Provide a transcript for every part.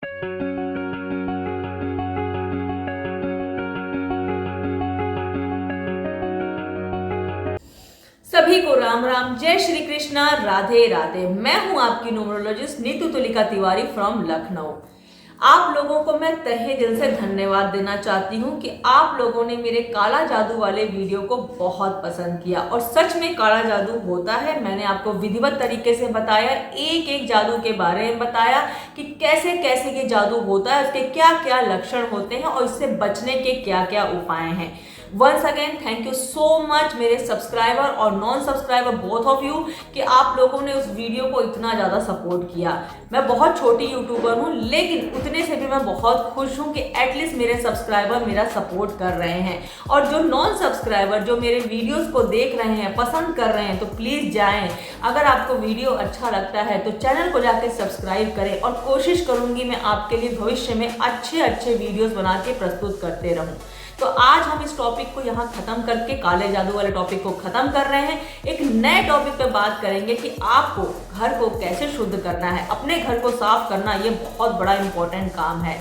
सभी को राम राम, जय श्री कृष्णा, राधे राधे। मैं हूं आपकी न्यूमरोलॉजिस्ट नीतू तुलिका तिवारी फ्रॉम लखनऊ। आप लोगों को मैं तहे दिल से धन्यवाद देना चाहती हूं कि आप लोगों ने मेरे काला जादू वाले वीडियो को बहुत पसंद किया। और सच में काला जादू होता है। मैंने आपको विधिवत तरीके से बताया, एक एक जादू के बारे में बताया कि कैसे कैसे ये जादू होता है, उसके क्या क्या लक्षण होते हैं और इससे बचने के क्या क्या उपाय हैं। Once again thank you so much मेरे सब्सक्राइबर और non subscriber both of you कि आप लोगों ने उस वीडियो को इतना ज़्यादा सपोर्ट किया। मैं बहुत छोटी यूट्यूबर हूँ, लेकिन उतने से भी मैं बहुत खुश हूँ कि एटलीस्ट मेरे सब्सक्राइबर मेरा सपोर्ट कर रहे हैं। और जो नॉन सब्सक्राइबर जो मेरे वीडियोस को देख रहे हैं, पसंद कर रहे हैं, तो प्लीज़ जाएं। अगर आपको वीडियो अच्छा लगता है तो चैनल को जाकर सब्सक्राइब करें और कोशिश करूँगी मैं आपके लिए भविष्य में अच्छे अच्छे वीडियोज़ बना के प्रस्तुत करते रहूँ। तो आज हम इस टॉपिक को यहाँ खत्म करके, काले जादू वाले टॉपिक को खत्म कर रहे हैं। एक नए टॉपिक पे बात करेंगे कि आपको घर को कैसे शुद्ध करना है। अपने घर को साफ करना ये बहुत बड़ा इंपॉर्टेंट काम है।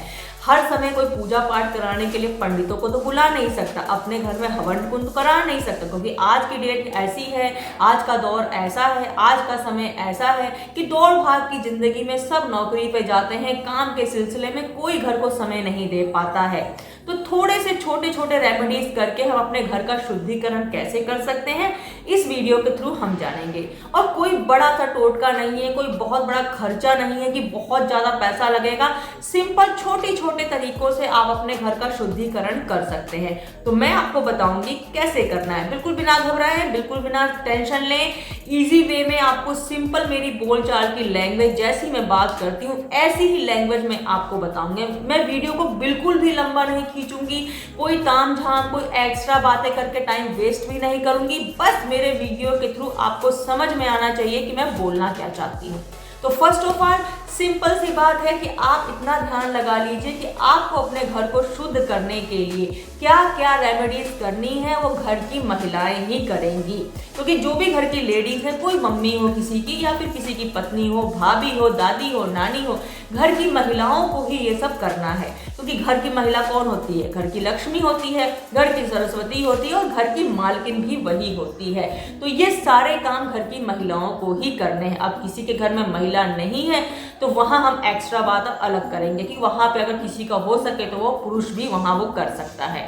हर समय कोई पूजा पाठ कराने के लिए पंडितों को तो बुला नहीं सकता, अपने घर में हवन कुंड करा नहीं सकता, क्योंकि आज की डेट ऐसी है, आज का दौर ऐसा है, आज का समय ऐसा है कि दौड़ भाग की जिंदगी में सब नौकरी पे जाते हैं, काम के सिलसिले में कोई घर को समय नहीं दे पाता है। तो थोड़े से छोटे छोटे रेमेडीज करके हम अपने घर का शुद्धिकरण कैसे कर सकते हैं, इस वीडियो के थ्रू हम जानेंगे। और कोई बड़ा सा टोटका नहीं है, कोई बहुत बड़ा खर्चा नहीं है कि बहुत ज्यादा पैसा लगेगा। सिंपल छोटे छोटे तरीकों से आप अपने घर का शुद्धिकरण कर सकते हैं। तो मैं आपको बताऊंगी कैसे करना है, बिल्कुल बिना घबराए, बिल्कुल बिना टेंशन लें। इजी वे में आपको सिंपल मेरी बोलचाल की लैंग्वेज, जैसी मैं बात करती हूँ ऐसी ही लैंग्वेज में आपको बताऊंगी। मैं वीडियो को बिल्कुल भी लंबा नहीं खींचूंगी, कोई तामझाम, कोई एक्स्ट्रा बातें करके टाइम वेस्ट भी नहीं करूंगी। बस मेरे वीडियो के थ्रू आपको समझ में आना चाहिए कि मैं बोलना क्या चाहती हूँ। तो फर्स्ट ऑफ ऑल सिंपल सी बात है कि आप इतना ध्यान लगा लीजिए कि आपको अपने घर को शुद्ध करने के लिए क्या क्या रेमेडीज करनी है, वो घर की महिलाएं ही करेंगी। क्योंकि जो भी घर की लेडीज है, कोई मम्मी हो किसी की, या फिर किसी की पत्नी हो, भाभी हो, दादी हो, नानी हो, घर की महिलाओं को ही ये सब करना है। क्योंकि घर की महिला कौन होती है? घर की लक्ष्मी होती है, घर की सरस्वती होती है और घर की मालकिन भी वही होती है। तो ये सारे काम घर की महिलाओं को ही करने हैं। अब किसी के घर में महिला नहीं है तो वहां हम एक्स्ट्रा बात अलग करेंगे कि वहां पे अगर किसी का हो सके तो वो पुरुष भी वहां वो कर सकता है।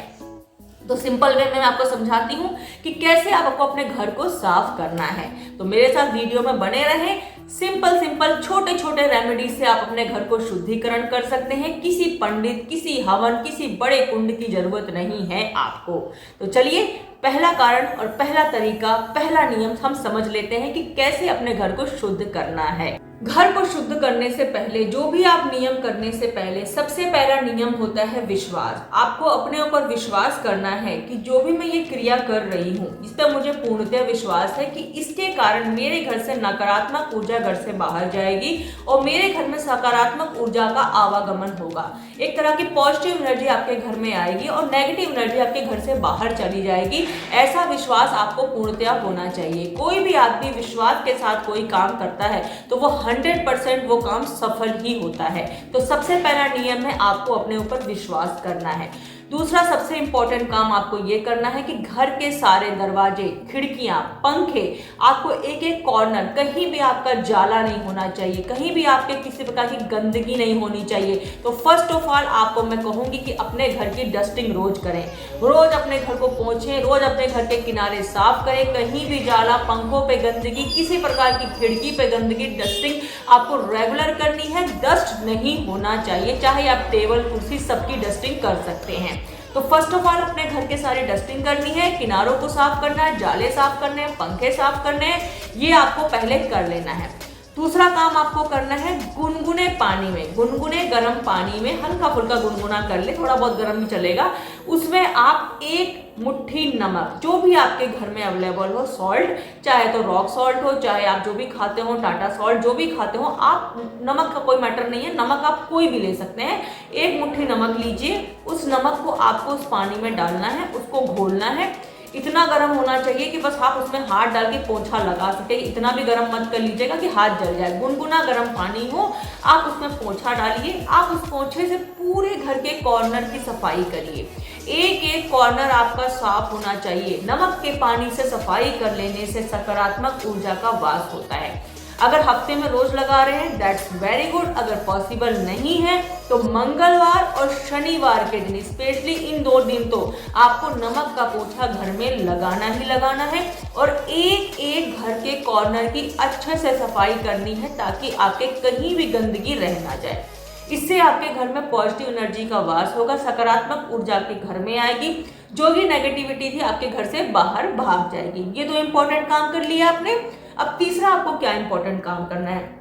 तो सिंपल वे में मैं आपको समझाती हूँ कि कैसे आपको अपने घर को साफ करना है। तो मेरे साथ वीडियो में बने रहें। सिंपल सिंपल छोटे छोटे रेमेडी से आप अपने घर को शुद्धिकरण कर सकते हैं। किसी पंडित, किसी हवन, किसी बड़े कुंड की जरूरत नहीं है आपको। तो चलिए पहला कारण और पहला तरीका, पहला नियम हम समझ लेते हैं कि कैसे अपने घर को शुद्ध करना है। घर को शुद्ध करने से पहले, जो भी आप नियम करने से पहले, सबसे पहला नियम होता है विश्वास। आपको अपने ऊपर विश्वास करना है कि जो भी मैं ये क्रिया कर रही हूँ, इस पर मुझे पूर्णतः विश्वास है कि इसके कारण मेरे घर से नकारात्मक ऊर्जा घर से बाहर जाएगी और मेरे घर में सकारात्मक ऊर्जा का आवागमन होगा। एक तरह की पॉजिटिव एनर्जी आपके घर में आएगी और नेगेटिव एनर्जी आपके घर से बाहर चली जाएगी। ऐसा विश्वास आपको पूर्णतः होना चाहिए। कोई भी आदमी विश्वास के साथ कोई काम करता है तो वो 100% वो काम सफल ही होता है। तो सबसे पहला नियम है आपको अपने ऊपर विश्वास करना है। दूसरा सबसे इंपॉर्टेंट काम आपको ये करना है कि घर के सारे दरवाजे, खिड़कियां, पंखे, आपको एक एक कॉर्नर, कहीं भी आपका जाला नहीं होना चाहिए, कहीं भी आपके किसी प्रकार की गंदगी नहीं होनी चाहिए। तो फर्स्ट ऑफ ऑल आपको मैं कहूंगी कि अपने घर की डस्टिंग रोज करें। रोज अपने घर को पोंछें, रोज अपने घर के किनारे साफ करें। कहीं भी जाला, पंखों पे गंदगी, किसी प्रकार की खिड़की पे गंदगी, डस्टिंग आपको रेगुलर करनी है। डस्ट नहीं होना चाहिए, चाहे आप टेबल कुर्सी सबकी डस्टिंग कर सकते हैं। तो फर्स्ट ऑफ ऑल अपने घर के सारी डस्टिंग करनी है, किनारों को साफ करना है, जाले साफ करने हैं, पंखे साफ करने हैं, ये आपको पहले कर लेना है। दूसरा काम आपको करना है गुनगुने पानी में, गुनगुने गर्म पानी में हल्का फुल्का गुनगुना कर ले, थोड़ा बहुत गर्म भी चलेगा, उसमें आप एक मुट्ठी नमक, जो भी आपके घर में अवेलेबल हो, सॉल्ट, चाहे तो रॉक सॉल्ट हो, चाहे आप जो भी खाते हो, टाटा सॉल्ट, जो भी खाते हो आप, नमक का कोई मैटर नहीं है, नमक आप कोई भी ले सकते हैं। एक मुट्ठी नमक लीजिए, उस नमक को आपको उस पानी में डालना है, उसको घोलना है। इतना गर्म होना चाहिए कि बस आप उसमें हाथ डाल के पोंछा लगा सके। इतना भी गर्म मत कर लीजिएगा कि हाथ जल जाए। गुनगुना गर्म पानी हो, आप उसमें पोंछा डालिए। आप उस पोंछे से पूरे घर के कॉर्नर की सफाई करिए। एक एक कॉर्नर आपका साफ होना चाहिए। नमक के पानी से सफाई कर लेने से सकारात्मक ऊर्जा का वास होता है। अगर हफ्ते में रोज लगा रहे हैं दैट्स वेरी गुड। अगर पॉसिबल नहीं है तो मंगलवार और शनिवार के दिन, स्पेशली इन 2 दिन तो आपको नमक का पोछा घर में लगाना ही लगाना है और एक एक घर के कॉर्नर की अच्छे से सफाई करनी है ताकि आपके कहीं भी गंदगी रह ना जाए। इससे आपके घर में पॉजिटिव एनर्जी का वास होगा, सकारात्मक ऊर्जा आपके घर में आएगी, जो भी नेगेटिविटी थी आपके घर से बाहर भाग जाएगी। ये 2 इंपॉर्टेंट काम कर लिया आपने। अब तीसरा आपको क्या इंपॉर्टेंट काम करना है।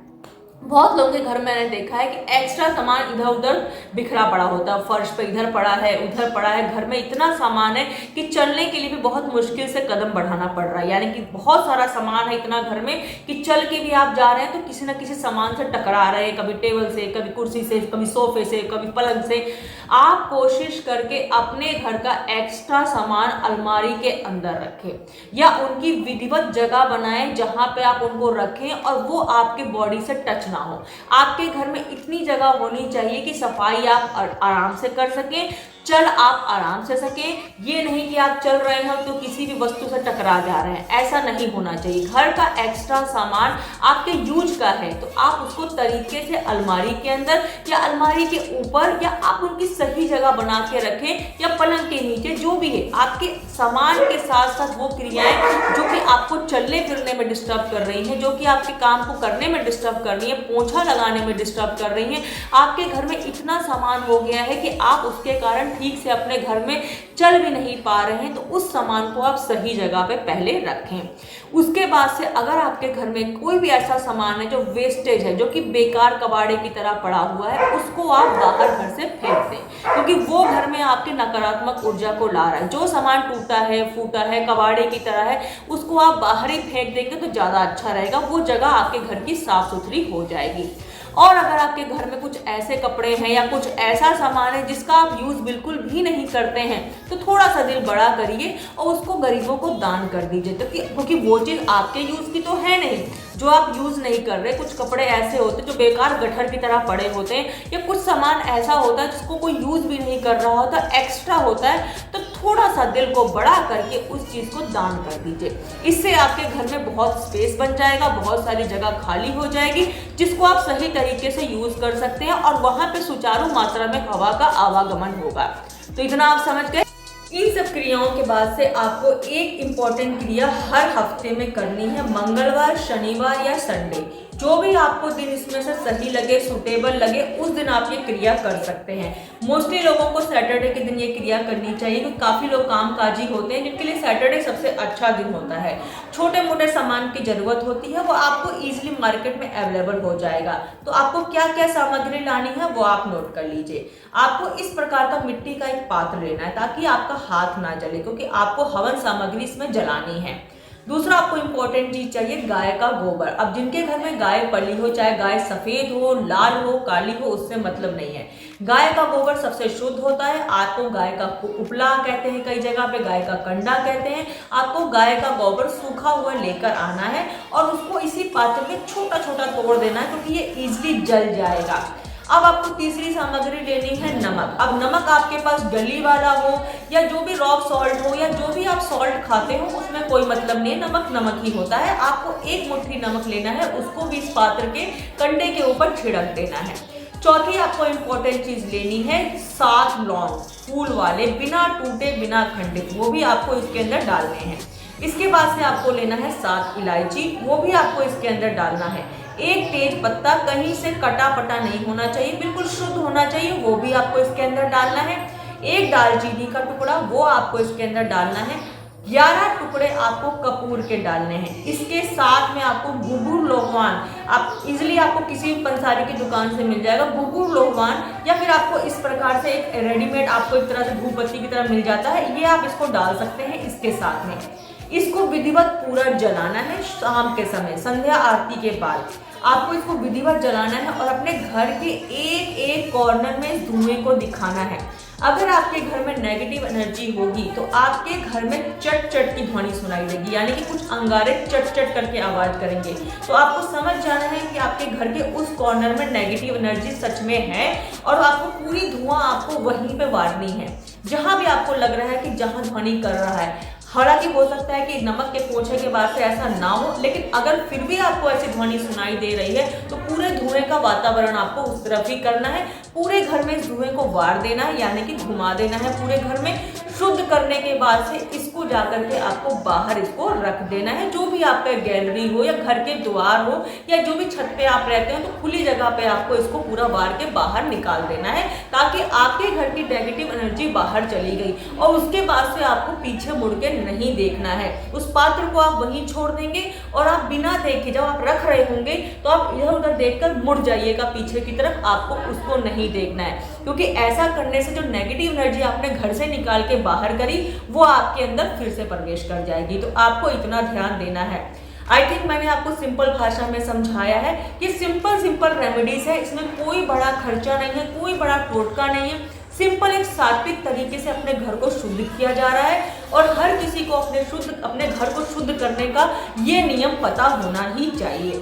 बहुत लोगों के घर में मैंने देखा है कि एक्स्ट्रा सामान इधर उधर बिखरा पड़ा होता है। फर्श पे इधर पड़ा है, उधर पड़ा है। घर में इतना सामान है कि चलने के लिए भी बहुत मुश्किल से कदम बढ़ाना पड़ रहा है। यानी कि बहुत सारा सामान है इतना घर में कि चल के भी आप जा रहे हैं तो किसी ना किसी सामान से टकरा रहे हैं, कभी टेबल से, कभी कुर्सी से, कभी सोफे से, कभी पलंग से। आप कोशिश करके अपने घर का एक्स्ट्रा सामान अलमारी के अंदर रखें या उनकी विधिवत जगह बनाएं जहां पे आप उनको रखें और वो आपके बॉडी से टच ना हो। आपके घर में इतनी जगह होनी चाहिए कि सफाई आप आराम से कर सकें, चल आप आराम से सकें। ये नहीं कि आप चल रहे हो तो किसी भी वस्तु से टकरा जा रहे हैं, ऐसा नहीं होना चाहिए। घर का एक्स्ट्रा सामान आपके यूज का है तो आप उसको तरीके से अलमारी के अंदर या अलमारी के ऊपर या आप उनकी सही जगह बना के रखें या पलंग के नीचे, जो भी है। आपके सामान के साथ साथ वो क्रियाएं जो कि आपको चलने फिरने में डिस्टर्ब कर रही हैं, जो कि आपके काम को करने में डिस्टर्ब कर रही है, पोंछा लगाने में डिस्टर्ब कर रही हैं, आपके घर में इतना सामान हो गया है कि आप उसके कारण ठीक से अपने घर में चल भी नहीं पा रहे हैं, तो उस सामान को आप सही जगह पे पहले रखें। उसके बाद से अगर आपके घर में कोई भी ऐसा सामान है जो वेस्टेज है, जो कि बेकार कबाड़े की तरह पड़ा हुआ है, उसको आप बाहर घर से फेंक दें, क्योंकि वो घर में आपके नकारात्मक ऊर्जा को ला रहा है। जो सामान टूटा है, फूटा है, कबाड़े की तरह है, उसको आप बाहर ही फेंक देंगे तो ज़्यादा अच्छा रहेगा। वो जगह आपके घर की साफ सुथरी हो जाएगी। और अगर आपके घर में कुछ ऐसे कपड़े हैं या कुछ ऐसा सामान है जिसका आप यूज़ बिल्कुल भी नहीं करते हैं, तो थोड़ा सा दिल बड़ा करिए और उसको गरीबों को दान कर दीजिए। तो क्योंकि वो चीज़ आपके यूज़ की तो है नहीं, जो आप यूज़ नहीं कर रहे। कुछ कपड़े ऐसे होते हैं जो बेकार गठर की तरह पड़े होते हैं, या कुछ सामान ऐसा होता है जिसको कोई यूज़ भी नहीं कर रहा होता, एक्स्ट्रा होता है, तो थोड़ा सा दिल को बड़ा करके उस चीज़ को दान कर दीजिए। इससे आपके घर में बहुत स्पेस बन जाएगा, बहुत सारी जगह खाली हो जाएगी, जिसको आप सही तरीके से यूज़ कर सकते हैं और वहाँ पे सुचारू मात्रा में हवा का आवागमन होगा। तो इतना आप समझ गए। इन सब क्रियाओं के बाद से आपको एक इम्पॉर्टेंट क्रिया हर हफ्ते में करनी है, मंगलवार, शनिवार या संडे, जो भी आपको दिन इसमें से सही लगे, सुटेबल लगे, उस दिन आप ये क्रिया कर सकते हैं। मोस्टली लोगों को सैटरडे के दिन ये क्रिया करनी चाहिए, क्योंकि काफ़ी लोग कामकाजी होते हैं जिनके लिए सैटरडे सबसे अच्छा दिन होता है। छोटे मोटे सामान की ज़रूरत होती है, वो आपको ईजिली मार्केट में अवेलेबल हो जाएगा। तो आपको क्या क्या सामग्री लानी है वो आप नोट कर लीजिए। आपको इस प्रकार का मिट्टी का एक पात्र लेना है ताकि आपका हाथ ना जले, क्योंकि आपको हवन सामग्री इसमें जलानी है। दूसरा आपको इंपॉर्टेंट चीज चाहिए, गाय का गोबर। अब जिनके घर में गाय पली हो, चाहे गाय सफेद हो, लाल हो, काली हो, उससे मतलब नहीं है। गाय का गोबर सबसे शुद्ध होता है। आपको गाय का उपला कहते हैं, कई जगह पे गाय का कंडा कहते हैं। आपको गाय का गोबर सूखा हुआ लेकर आना है और उसको इसी पात्र में छोटा छोटा तोड़ देना है, क्योंकि ये इजिली जल जाएगा। अब आपको तीसरी सामग्री लेनी है, नमक। अब नमक आपके पास गली वाला हो या जो भी रॉक सॉल्ट हो या जो भी आप सॉल्ट खाते हो, उसमें कोई मतलब नहीं, नमक नमक ही होता है। आपको एक मुट्ठी नमक लेना है, उसको भी इस पात्र के कंडे के ऊपर छिड़क देना है। चौथी आपको इम्पोर्टेंट चीज लेनी है, 7 लौंग फूल वाले, बिना टूटे बिना खंडित, वो भी आपको इसके अंदर डालने हैं। इसके बाद से आपको लेना है 7 इलायची, वो भी आपको इसके अंदर डालना है। एक तेज पत्ता, कहीं से कटा पटा नहीं होना चाहिए, बिल्कुल शुद्ध होना चाहिए, वो भी आपको इसके अंदर डालना है। एक दालचीनी का टुकड़ा, वो आपको इसके अंदर डालना है। 11 टुकड़े आपको कपूर के डालने हैं। इसके साथ में आपको गुगुर लोहवान, आप इजिली आपको किसी पंसारी की दुकान से मिल जाएगा गुगुर लोहवान, या फिर आपको इस प्रकार से एक रेडीमेड आपको एक तरह से धूपबत्ती की तरह मिल जाता है, ये आप इसको डाल सकते हैं इसके साथ में। इसको विधिवत पूरा जलाना है शाम के समय, संध्या आरती के बाद। आपको इसको विधिवत जलाना है और अपने घर के एक एक कॉर्नर में इस धुएं को दिखाना है। अगर आपके घर में नेगेटिव एनर्जी होगी तो आपके घर में चट चट की ध्वनि सुनाई देगी, यानी कि कुछ अंगारे चट चट करके आवाज करेंगे। तो आपको समझ जाना है कि आपके घर के उस कॉर्नर में नेगेटिव एनर्जी सच में है और आपको पूरी धुआं आपको वहीं पे वारनी है, जहां भी आपको लग रहा है कि जहां ध्वनि कर रहा है। हालांकि हो सकता है कि नमक के पोंछे के बाद से ऐसा ना हो, लेकिन अगर फिर भी आपको ऐसी ध्वनि सुनाई दे रही है तो पूरे धुएं का वातावरण आपको उस तरफ ही करना है। पूरे घर में इस धुएं को वार देना है, यानी कि घुमा देना है पूरे घर में। शुद्ध करने के बाद से इसको जाकर के आपको बाहर इसको रख देना है। जो भी आपका गैलरी हो या घर के द्वार हो या जो भी छत पे आप रहते हो, तो खुली जगह पे आपको इसको पूरा वार के बाहर निकाल देना है, ताकि आपके घर की नेगेटिव एनर्जी बाहर चली गई। और उसके बाद से आपको पीछे मुड़ के नहीं देखना है, उस पात्र को आप वहीं छोड़ देंगे और आप बिना देखे जब आप रख रहे होंगे तो आप इधर उधर देखकर मुड़ जाइएगा पीछे की तरफ, आपको उसको नहीं देखना है। क्योंकि ऐसा करने से जो नेगेटिव एनर्जी आपने घर से निकाल के बाहर करी वो आपके अंदर फिर से प्रवेश कर जाएगी। तो आपको इतना ध्यान देना है। आई थिंक मैंने आपको सिंपल भाषा में समझाया है। ये सिंपल रेमेडीज है, इसमें कोई बड़ा खर्चा नहीं है, कोई बड़ा टोटका नहीं है। सिंपल एक सात्विक तरीके से अपने घर को शुद्ध किया जा रहा है और हर किसी को अपने घर को शुद्ध करने का ये नियम पता होना ही चाहिए।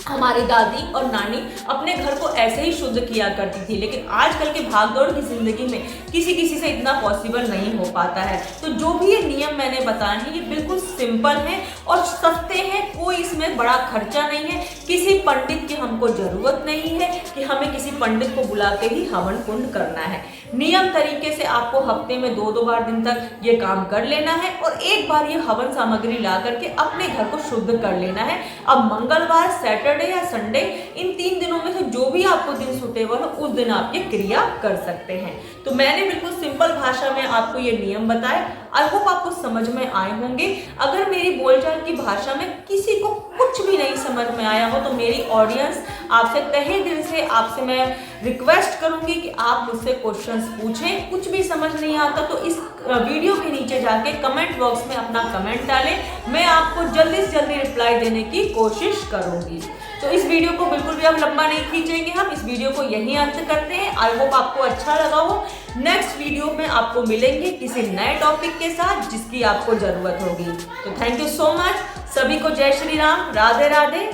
हमारी दादी और नानी अपने घर को ऐसे ही शुद्ध किया करती थी, लेकिन आजकल के भागदौड़ की जिंदगी में किसी से इतना पॉसिबल नहीं हो पाता है। तो जो भी ये नियम मैंने बताए हैं ये बिल्कुल सिंपल हैं और सस्ते हैं, कोई इसमें बड़ा खर्चा नहीं है। किसी पंडित की हमको जरूरत नहीं है कि हमें किसी पंडित को बुला के ही हवन कुंड करना है। नियम तरीके से आपको हफ्ते में 2-2 बार दिन तक ये काम कर लेना है और एक बार ये हवन सामग्री ला करके अपने घर को शुद्ध कर लेना है। अब मंगलवार, सैटरडे या संडे, इन 3 दिनों में से जो भी आपको दिन सुटेबल हो उस दिन आप ये क्रिया कर सकते हैं। तो मैंने बिल्कुल सिंपल भाषा में आपको ये नियम बताए। आई होप आपको समझ में आए होंगे। अगर मेरी बोलचाल की भाषा में किसी को कुछ भी नहीं समझ में आया हो तो मेरी ऑडियंस आपसे तहे दिल से आपसे मैं रिक्वेस्ट करूंगी कि आप मुझसे क्वेश्चंस पूछें। कुछ भी समझ नहीं आता तो इस वीडियो के नीचे जाके कमेंट बॉक्स में अपना कमेंट डालें, मैं आपको जल्दी से जल्दी रिप्लाई देने की कोशिश करूंगी। तो इस वीडियो को बिल्कुल भी अब लंबा नहीं खींचेंगे, हम इस वीडियो को यहीं अंत करते हैं। आई होप आपको अच्छा लगा हो। नेक्स्ट वीडियो में आपको मिलेंगे किसी नए टॉपिक के साथ जिसकी आपको जरूरत होगी। तो थैंक यू सो मच। सभी को जय श्री राम, राधे राधे।